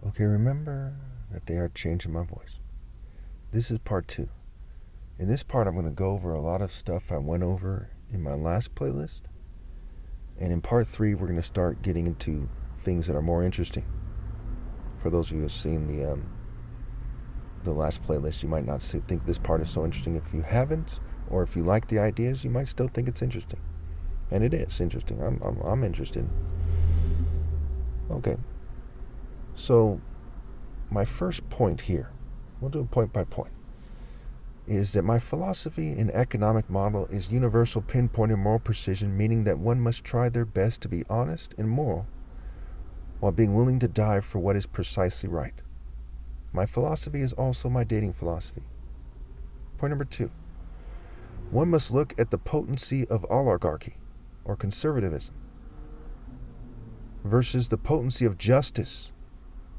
Okay, remember that they are changing my voice. This is part 2. In this part, I'm going to go over a lot of stuff I went over in my last playlist. And in part 3, we're going to start getting into things that are more interesting. For those of you who have seen the last playlist, you might not think this part is so interesting. If you haven't, or if you like the ideas, you might still think it's interesting. And it is interesting. I'm interested. Okay. So, my first point here, we'll do it point by point, is that my philosophy and economic model is universal, pinpointed moral precision, meaning that one must try their best to be honest and moral while being willing to die for what is precisely right. My philosophy is also my dating philosophy. Point number 2. One must look at the potency of oligarchy, or conservatism, versus the potency of justice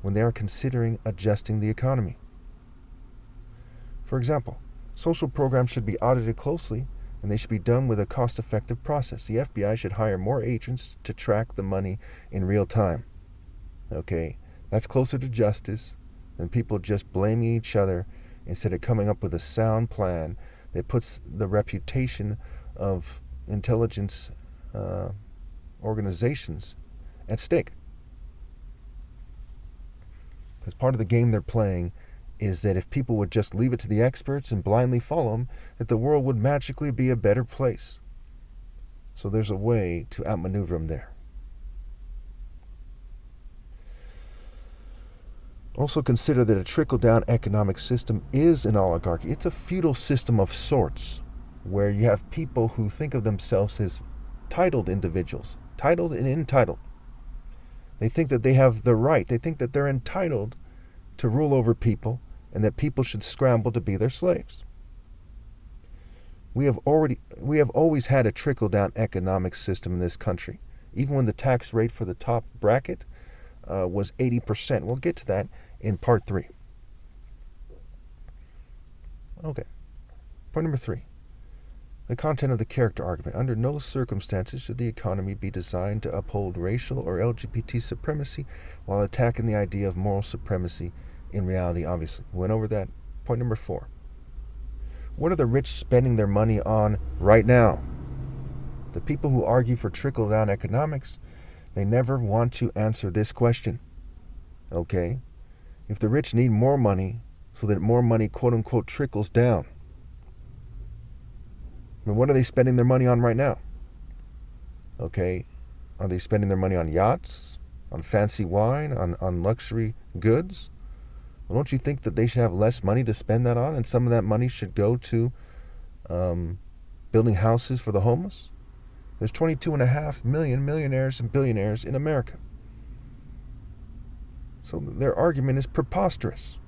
when they are considering adjusting the economy. For example, social programs should be audited closely, and they should be done with a cost-effective process. The FBI should hire more agents to track the money in real time. Okay, that's closer to justice than people just blaming each other instead of coming up with a sound plan that puts the reputation of intelligence organizations at stake. Because part of the game they're playing is that if people would just leave it to the experts and blindly follow them, that the world would magically be a better place. So there's a way to outmaneuver them there. Also consider that a trickle-down economic system is an oligarchy. It's a feudal system of sorts, where you have people who think of themselves as titled individuals, titled and entitled. They think that they have the right, they think that they're entitled to rule over people, and that people should scramble to be their slaves. We have always had a trickle-down economic system in this country, even when the tax rate for the top bracket was 80%. We'll get to that in part 3. Okay. Point number 3. The content of the character argument. Under no circumstances should the economy be designed to uphold racial or LGBT supremacy while attacking the idea of moral supremacy in reality, obviously. We went over that. Point number 4. What are the rich spending their money on right now? The people who argue for trickle-down economics, they never want to answer this question. Okay? If the rich need more money so that more money, quote-unquote, trickles down, I mean, what are they spending their money on right now? Okay? Are they spending their money on yachts, on fancy wine, on luxury goods? Well, don't you think that they should have less money to spend that on, and some of that money should go to building houses for the homeless? There's 22.5 million millionaires and billionaires in America. So their argument is preposterous.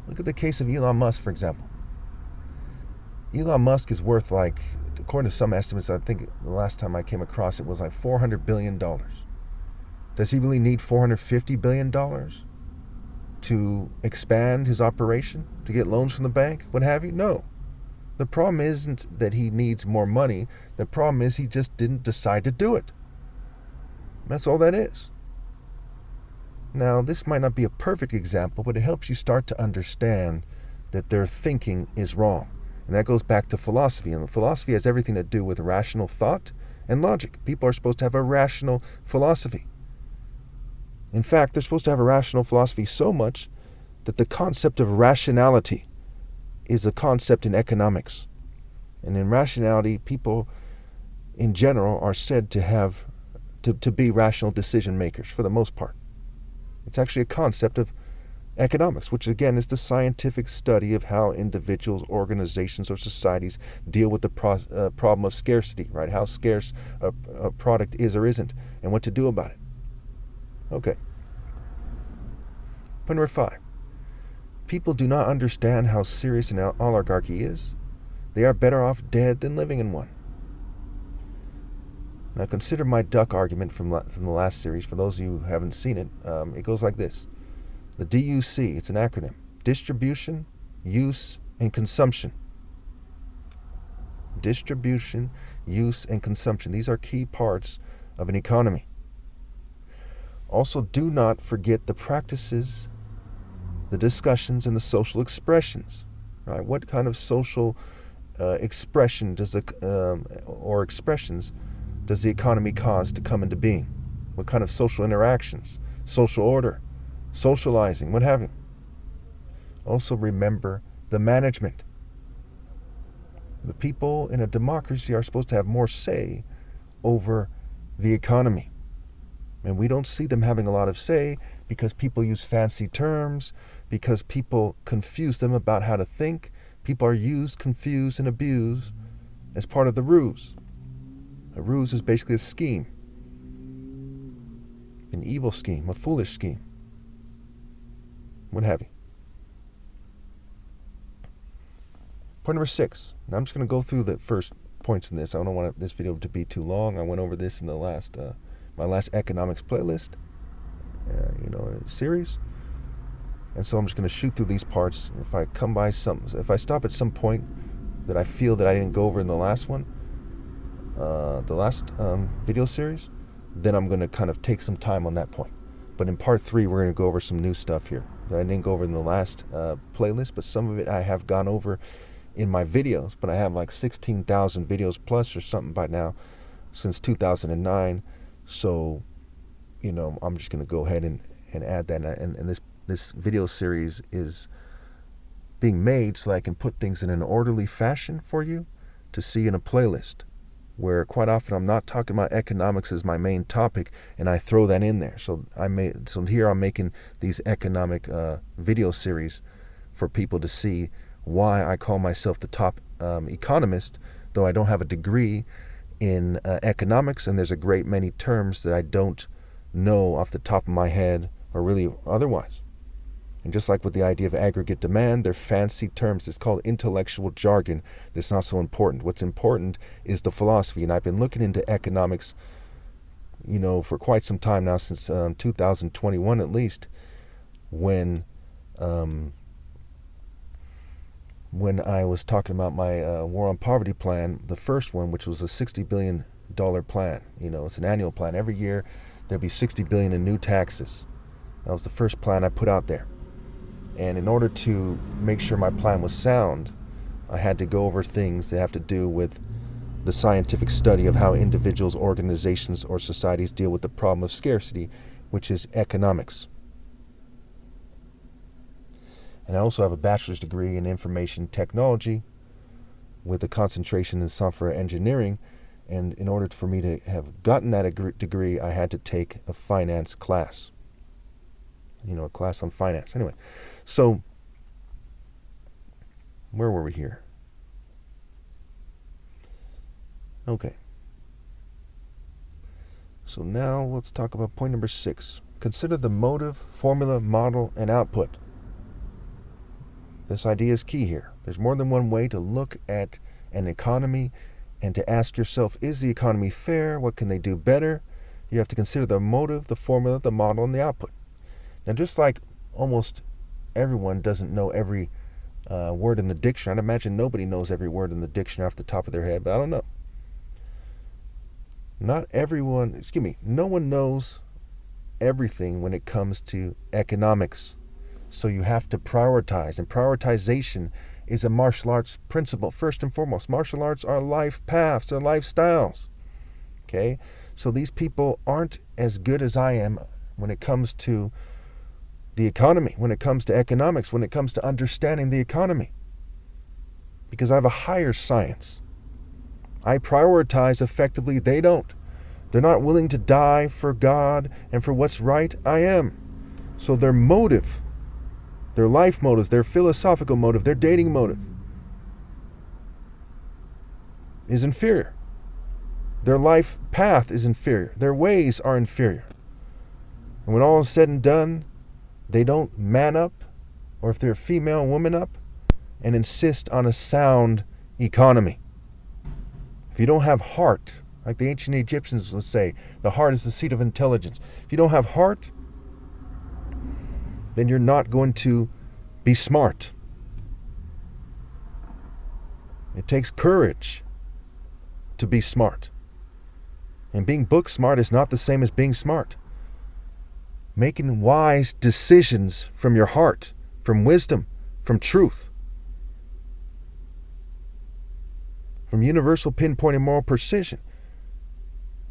Look at the case of Elon Musk, for example. Elon Musk is worth, like, according to some estimates, I think the last time I came across it was like $400 billion. Does he really need $450 billion to expand his operation, to get loans from the bank, what have you? No. The problem isn't that he needs more money. The problem is he just didn't decide to do it. That's all that is. Now, this might not be a perfect example, but it helps you start to understand that their thinking is wrong. And that goes back to philosophy. And philosophy has everything to do with rational thought and logic. People are supposed to have a rational philosophy. In fact, they're supposed to have a rational philosophy so much that the concept of rationality is a concept in economics. And in rationality, people in general are said to have to be rational decision makers for the most part. It's actually a concept of economics, which again is the scientific study of how individuals, organizations, or societies deal with the problem of scarcity, right? How scarce a product is or isn't, and what to do about it. Okay. Point number 5. People do not understand how serious an oligarchy is. They are better off dead than living in one. Now consider my duck argument from the last series. For those of you who haven't seen it, it goes like this. The DUC, it's an acronym. Distribution, use, and consumption. Distribution, use, and consumption. These are key parts of an economy. Also, do not forget the practices, the discussions, and the social expressions. Right? What kind of social expression does or expressions does the economy cause to come into being? What kind of social interactions, social order, socializing, what have you? Also, remember the management. The people in a democracy are supposed to have more say over the economy. And we don't see them having a lot of say because people use fancy terms, because people confuse them about how to think. People are used, confused, and abused as part of the ruse. A ruse is basically a scheme, an evil scheme, a foolish scheme, what have you. Point number 6. Now I'm just going to go through the first points in this. I don't want this video to be too long. I went over this in the last my last economics playlist, series. And so I'm just going to shoot through these parts. If I stop at some point that I feel that I didn't go over in the last one, the last video series, then I'm going to kind of take some time on that point. But in part 3, we're going to go over some new stuff here that I didn't go over in the last playlist, but some of it I have gone over in my videos. But I have like 16,000 videos plus or something by now since 2009. So, I'm just going to go ahead and add that. And this video series is being made so I can put things in an orderly fashion for you to see in a playlist, where quite often I'm not talking about economics as my main topic, and I throw that in there. So here I'm making these economic video series for people to see why I call myself the top economist, though I don't have a degree in economics, and there's a great many terms that I don't know off the top of my head or really otherwise. And just like with the idea of aggregate demand, they're fancy terms. It's called intellectual jargon. That's not so important. What's important is the philosophy. And I've been looking into economics, for quite some time now, since 2021 at least, when I was talking about my War on Poverty plan, the first one, which was a $60 billion plan. It's an annual plan. Every year there'll be $60 billion in new taxes. That was the first plan I put out there. And in order to make sure my plan was sound, I had to go over things that have to do with the scientific study of how individuals, organizations, or societies deal with the problem of scarcity, which is economics. And I also have a bachelor's degree in information technology with a concentration in software engineering. And in order for me to have gotten that degree, I had to take a finance class. A class on finance. Anyway, so where were we here? Okay. So now let's talk about point number 6. Consider the motive, formula, model, and output. This idea is key here. There's more than one way to look at an economy and to ask yourself, is the economy fair? What can they do better? You have to consider the motive, the formula, the model, and the output. Now, just like almost everyone doesn't know every word in the dictionary, I'd imagine nobody knows every word in the dictionary off the top of their head, but I don't know. No one knows everything when it comes to economics. So you have to prioritize, and prioritization is a martial arts principle. First and foremost, martial arts are life paths, they're lifestyles. Okay? So these people aren't as good as I am when it comes to the economy, when it comes to economics, when it comes to understanding the economy. Because I have a higher science. I prioritize effectively, they don't. They're not willing to die for God and for what's right. I am. So their motive, their life motives, their philosophical motive, their dating motive is inferior. Their life path is inferior. Their ways are inferior. And when all is said and done, they don't man up, or if they're a female, woman up, and insist on a sound economy. If you don't have heart, like the ancient Egyptians would say, the heart is the seat of intelligence. If you don't have heart, then you're not going to be smart. It takes courage to be smart. And being book smart is not the same as being smart. making wise decisions from your heart, from wisdom, from truth, from universal pinpointing moral precision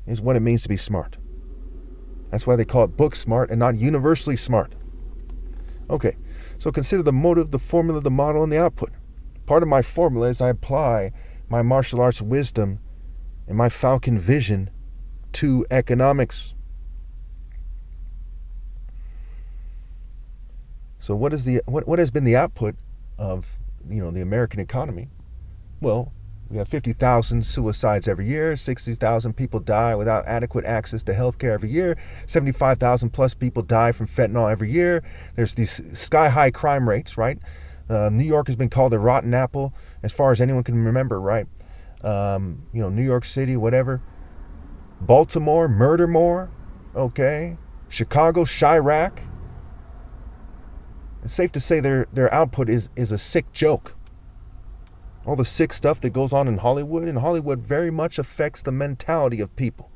is what it means to be smart. That's why they call it book smart and not universally smart. Okay, so consider the motive, the formula, the model, and the output. Part of my formula is I apply my martial arts wisdom and my falcon vision to economics. So what has been the output of the American economy? Well, we have 50,000 suicides every year, 60,000 people die without adequate access to health care every year, 75,000 plus people die from fentanyl every year. There's these sky-high crime rates, right? New York has been called the rotten apple as far as anyone can remember, right? New York City, whatever. Baltimore, murder more, okay? Chicago, Chirac. It's safe to say their output is a sick joke. All the sick stuff that goes on in Hollywood, and Hollywood very much affects the mentality of people.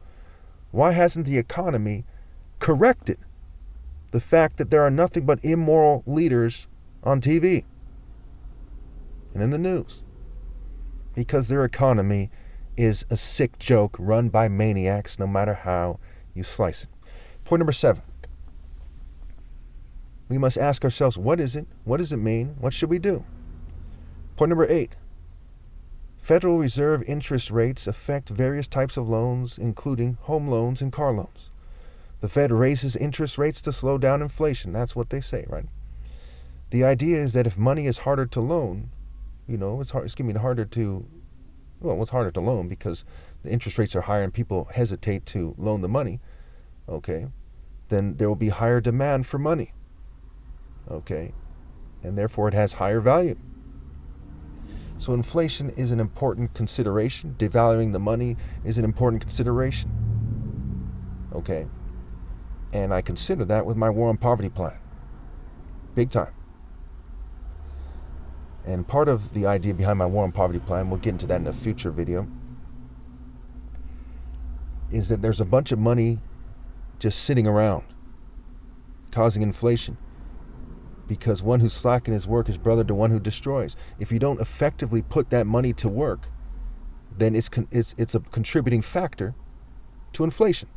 Why hasn't the economy corrected the fact that there are nothing but immoral leaders on TV and in the news? Because their economy is a sick joke run by maniacs, no matter how you slice it. Point number 7. We must ask ourselves, what is it? What does it mean? What should we do? Point number 8. Federal Reserve interest rates affect various types of loans, including home loans and car loans. The Fed raises interest rates to slow down inflation. That's what they say, right? The idea is that if money is harder to loan, it's harder to loan because the interest rates are higher and people hesitate to loan the money, okay, then there will be higher demand for money, okay, and therefore it has higher value. So inflation is an important consideration. Devaluing the money is an important consideration, okay, and I consider that with my War on Poverty plan, big time. And part of the idea behind my War on Poverty plan, we'll get into that in a future video, is that there's a bunch of money just sitting around causing inflation because one who's slack in his work is brother to one who destroys. If you don't effectively put that money to work, then it's a contributing factor to inflation.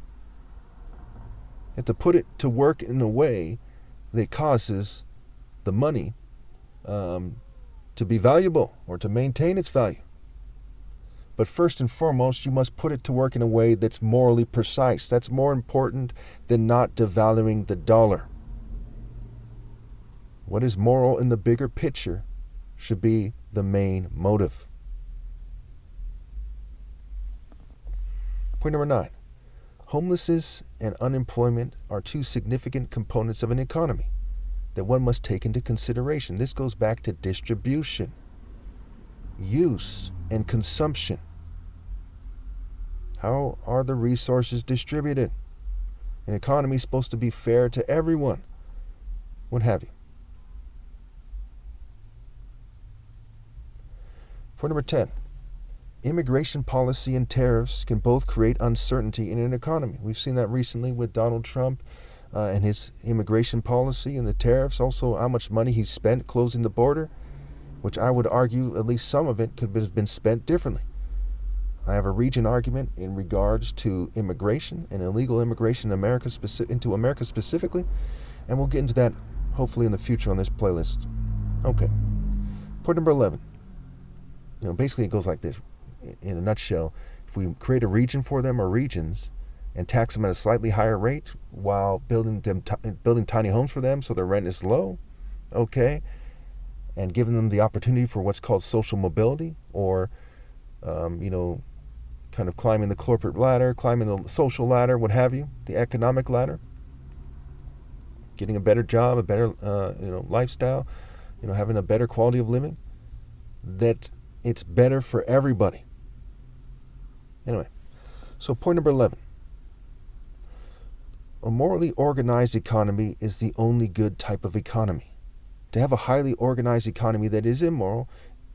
You have to put it to work in a way that causes the money to be valuable or to maintain its value. But first and foremost, you must put it to work in a way that's morally precise. That's more important than not devaluing the dollar. What is moral in the bigger picture should be the main motive. Point number 9. Homelessness and unemployment are two significant components of an economy that one must take into consideration. This goes back to distribution, use, and consumption. How are the resources distributed? An economy is supposed to be fair to everyone, what have you. Point number 10. Immigration policy and tariffs can both create uncertainty in an economy. We've seen that recently with Donald Trump and his immigration policy and the tariffs, also how much money he spent closing the border, which I would argue at least some of it could have been spent differently. I have a region argument in regards to immigration and illegal immigration into America specifically, and we'll get into that hopefully in the future on this playlist. Okay. Point number 11. Basically it goes like this. In a nutshell, if we create a region for them or regions and tax them at a slightly higher rate while building tiny homes for them so their rent is low, okay, and giving them the opportunity for what's called social mobility or, kind of climbing the corporate ladder, climbing the social ladder, what have you, the economic ladder, getting a better job, a better, lifestyle, having a better quality of living, that it's better for everybody. Anyway, so point number 11. A morally organized economy is the only good type of economy. To have a highly organized economy that is immoral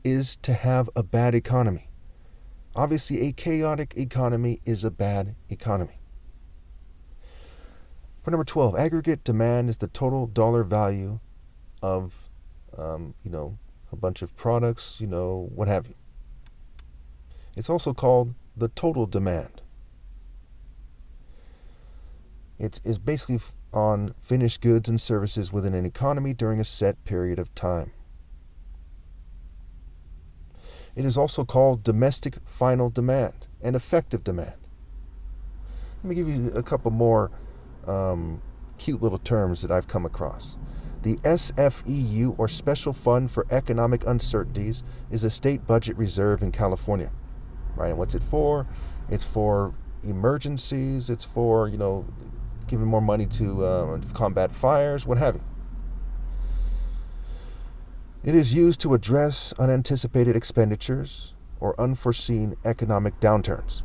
is to have a bad economy. Obviously, a chaotic economy is a bad economy. For number 12, aggregate demand is the total dollar value of, a bunch of products, what have you. It's also called the total demand. It is basically on finished goods and services within an economy during a set period of time. It is also called domestic final demand and effective demand. Let me give you a couple more cute little terms that I've come across. The SFEU, or Special Fund for Economic Uncertainties, is a state budget reserve in California. Right? And what's it for? It's for emergencies. It's for, giving more money to combat fires, what have you. It is used to address unanticipated expenditures or unforeseen economic downturns.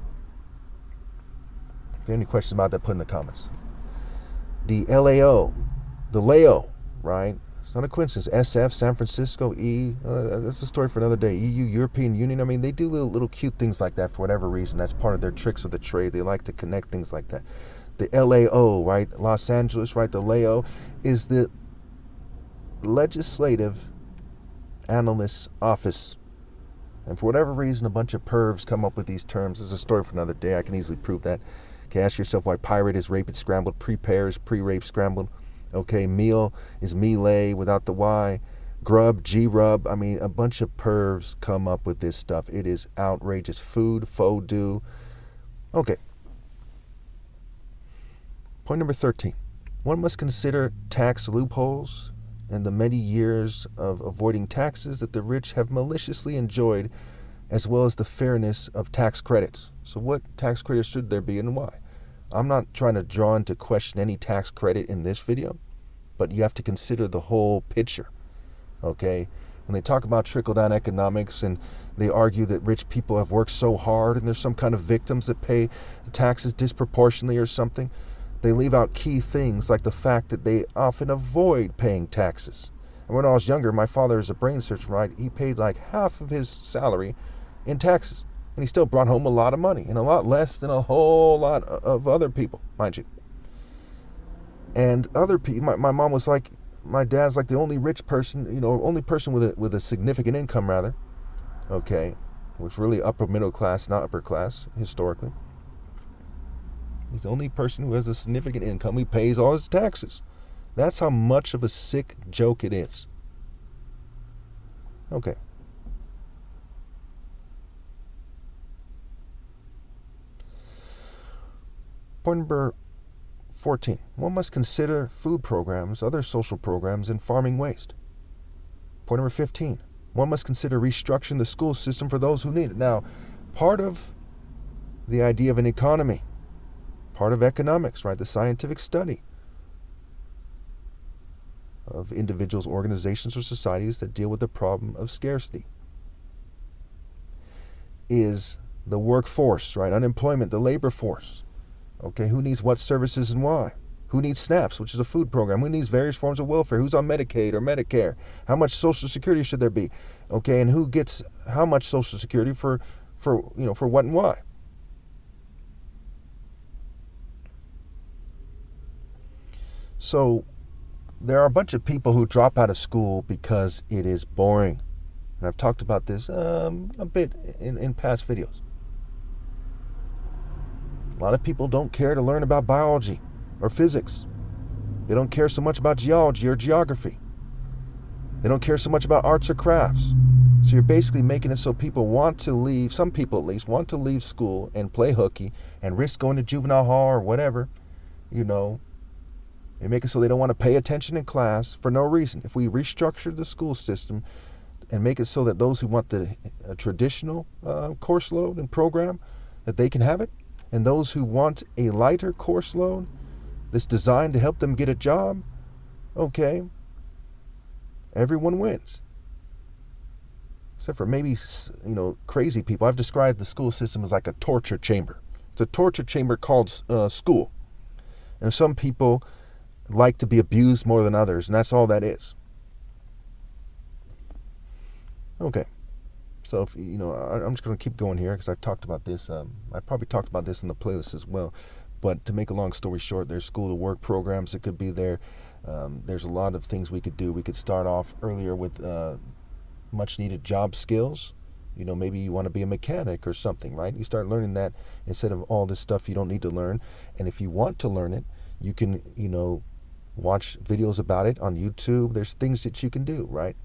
If you have any questions about that, put in the comments. The LAO, right? It's not a coincidence. SF, San Francisco, that's a story for another day. EU, European Union. I mean, they do little cute things like that for whatever reason. That's part of their tricks of the trade. They like to connect things like that. The LAO, right? Los Angeles, right? The LAO is the Legislative Analyst's Office. And for whatever reason, a bunch of pervs come up with these terms. This is a story for another day. I can easily prove that. Okay, ask yourself why pirate is rapid scrambled, prepare is pre-rape scrambled. Okay, meal is melee without the Y. Grub, G-rub. I mean, a bunch of pervs come up with this stuff. It is outrageous. Food, faux do. Okay. Point number 13. One must consider tax loopholes and the many years of avoiding taxes that the rich have maliciously enjoyed, as well as the fairness of tax credits. So what tax credits should there be and why? I'm not trying to draw into question any tax credit in this video, but you have to consider the whole picture, okay? When they talk about trickle-down economics and they argue that rich people have worked so hard and there's some kind of victims that pay taxes disproportionately or something, they leave out key things like the fact that they often avoid paying taxes. And when I was younger, my father is a brain surgeon, right? He paid like half of his salary in taxes. And he still brought home a lot of money, and a lot less than a whole lot of other people, mind you. And other people, my mom was like, my dad's like the only rich person, only person with a significant income, rather. Okay, which really upper middle class, not upper class, historically. He's the only person who has a significant income. He pays all his taxes. That's how much of a sick joke it is. Okay. Point number 14. One must consider food programs, other social programs, and farming waste. Point number 15. One must consider restructuring the school system for those who need it. Now, part of the idea of an economy, part of economics, right, the scientific study of individuals, organizations, or societies that deal with the problem of scarcity, is the workforce, right, unemployment, the labor force. Okay, who needs what services and why? Who needs SNAPs, which is a food program? Who needs various forms of welfare? Who's on Medicaid or Medicare? How much Social Security should there be? Okay, and who gets how much Social Security for what and why? So there are a bunch of people who drop out of school because it is boring. And I've talked about this a bit in past videos. A lot of people don't care to learn about biology or physics. They don't care so much about geology or geography. They don't care so much about arts or crafts. So you're basically making it so people want to leave, some people at least, want to leave school and play hooky and risk going to juvenile hall or whatever, They make it so they don't want to pay attention in class for no reason. If we restructure the school system and make it so that those who want the traditional course load and program, that they can have it, and those who want a lighter course load that's designed to help them get a job, okay, everyone wins. Except for maybe, crazy people. I've described the school system as like a torture chamber. It's a torture chamber called school. And some people like to be abused more than others, and that's all that is. Okay. So, I'm just going to keep going here because I've talked about this. I probably talked about this in the playlist as well. But to make a long story short, there's school to work programs that could be there. There's a lot of things we could do. We could start off earlier with much needed job skills. Maybe you want to be a mechanic or something, right? You start learning that instead of all this stuff you don't need to learn. And if you want to learn it, you can, watch videos about it on YouTube. There's things that you can do, right?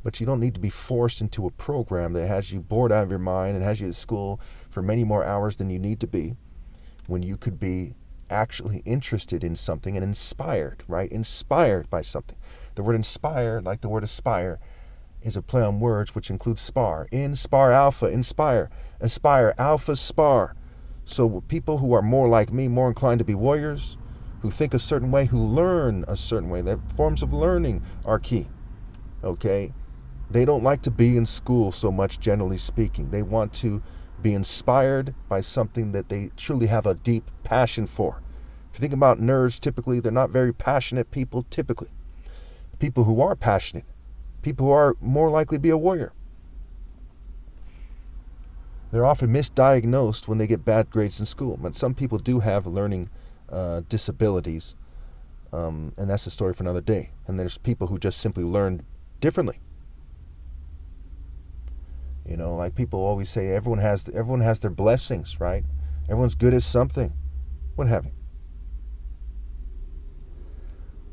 But you don't need to be forced into a program that has you bored out of your mind and has you at school for many more hours than you need to be, when you could be actually interested in something and inspired, right? Inspired by something. The word inspire, like the word aspire, is a play on words which includes spar. Inspire alpha, inspire. Aspire, alpha, spar. So people who are more like me, more inclined to be warriors, who think a certain way, who learn a certain way, that forms of learning are key, okay? They don't like to be in school so much, generally speaking. They want to be inspired by something that they truly have a deep passion for. If you think about nerds, typically, they're not very passionate people, typically. People who are passionate, people who are more likely to be a warrior. They're often misdiagnosed when they get bad grades in school. But some people do have learning disabilities, and that's a story for another day. And there's people who just simply learn differently. Like people always say, everyone has their blessings, right? Everyone's good at something, what have you.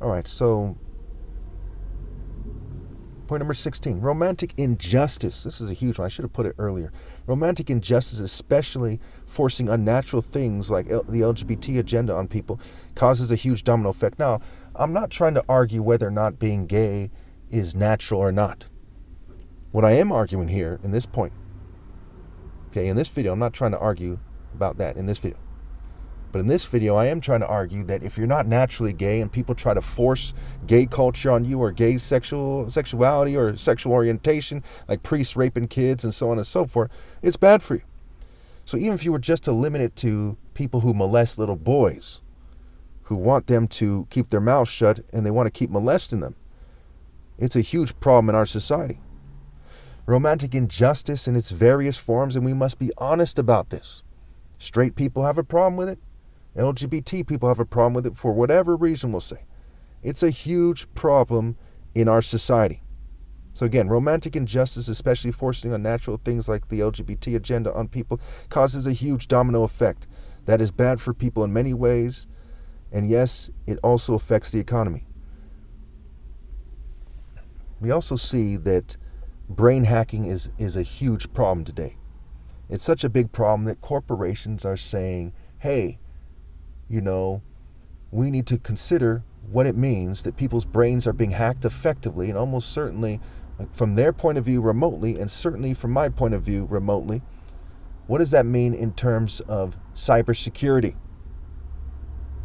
All right, so point number 16, romantic injustice. This is a huge one. I should have put it earlier. Romantic injustice, especially forcing unnatural things like the LGBT agenda on people, causes a huge domino effect. Now, I'm not trying to argue whether or not being gay is natural or not. What I am arguing here in this point, okay, in this video, I'm not trying to argue about that in this video. But in this video, I am trying to argue that if you're not naturally gay and people try to force gay culture on you, or gay sexuality or sexual orientation, like priests raping kids and so on and so forth, it's bad for you. So even if you were just to limit it to people who molest little boys, who want them to keep their mouths shut and they want to keep molesting them, it's a huge problem in our society. Romantic injustice in its various forms, and we must be honest about this. Straight people have a problem with it. LGBT people have a problem with it for whatever reason, we'll say. It's a huge problem in our society. So again, romantic injustice, especially forcing unnatural things like the LGBT agenda on people, causes a huge domino effect that is bad for people in many ways. And yes, it also affects the economy. We also see that brain hacking is a huge problem today. It's such a big problem that corporations are saying, hey, we need to consider what it means that people's brains are being hacked effectively, and almost certainly from their point of view remotely, and certainly from my point of view remotely. What does that mean in terms of cybersecurity?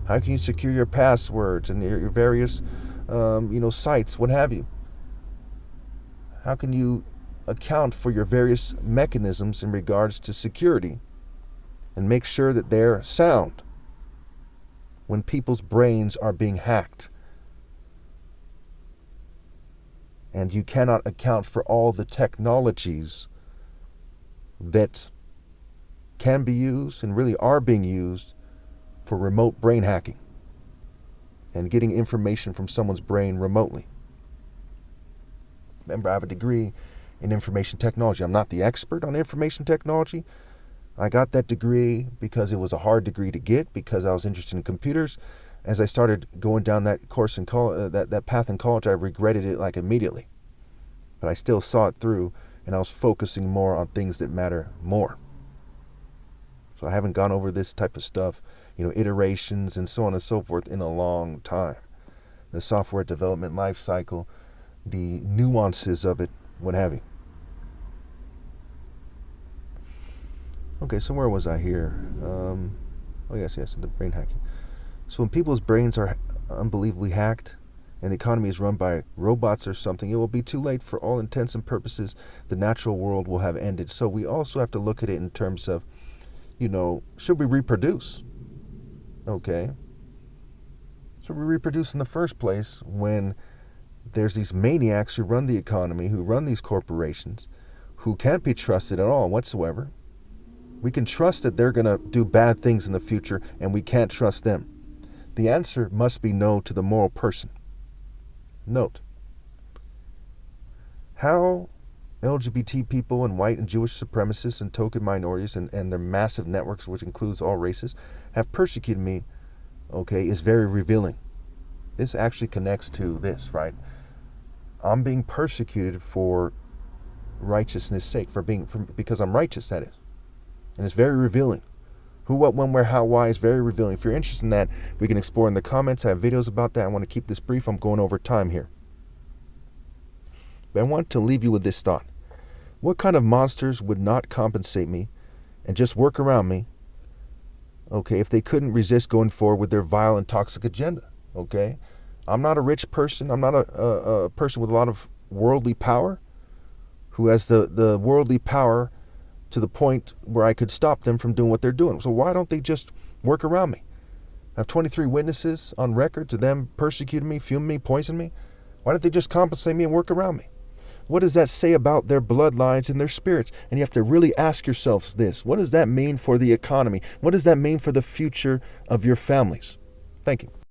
How can you secure your passwords and your various sites, what have you? How can you account for your various mechanisms in regards to security and make sure that they're sound when people's brains are being hacked? And you cannot account for all the technologies that can be used and really are being used for remote brain hacking and getting information from someone's brain remotely. Remember, I have a degree in information technology. I'm not the expert on information technology. I got that degree because it was a hard degree to get, because I was interested in computers. As I started going down that course in college, that path in college, I regretted it like immediately. But I still saw it through, and I was focusing more on things that matter more. So I haven't gone over this type of stuff, iterations and so on and so forth, in a long time. The software development life cycle, the nuances of it, what have you. Okay, so where was I here? Yes, the brain hacking. So when people's brains are unbelievably hacked and the economy is run by robots or something, it will be too late. For all intents and purposes, the natural world will have ended. So we also have to look at it in terms of, should we reproduce? Okay. Should we reproduce in the first place when there's these maniacs who run the economy, who run these corporations, who can't be trusted at all whatsoever? We can trust that they're going to do bad things in the future, and we can't trust them. The answer must be no to the moral person. Note, how LGBT people and white and Jewish supremacists and token minorities and their massive networks, which includes all races, have persecuted me, okay, is very revealing. This actually connects to this, right? I'm being persecuted for righteousness' sake, because I'm righteous, that is. And it's very revealing. Who, what, when, where, how, why is very revealing. If you're interested in that, we can explore in the comments. I have videos about that. I want to keep this brief. I'm going over time here. But I want to leave you with this thought. What kind of monsters would not compensate me and just work around me, okay, if they couldn't resist going forward with their vile and toxic agenda, okay? I'm not a rich person. I'm not a person with a lot of worldly power who has the worldly power to the point where I could stop them from doing what they're doing. So why don't they just work around me? I have 23 witnesses on record to them persecuting me, fuming me, poisoning me. Why don't they just compensate me and work around me? What does that say about their bloodlines and their spirits? And you have to really ask yourselves this. What does that mean for the economy? What does that mean for the future of your families? Thank you.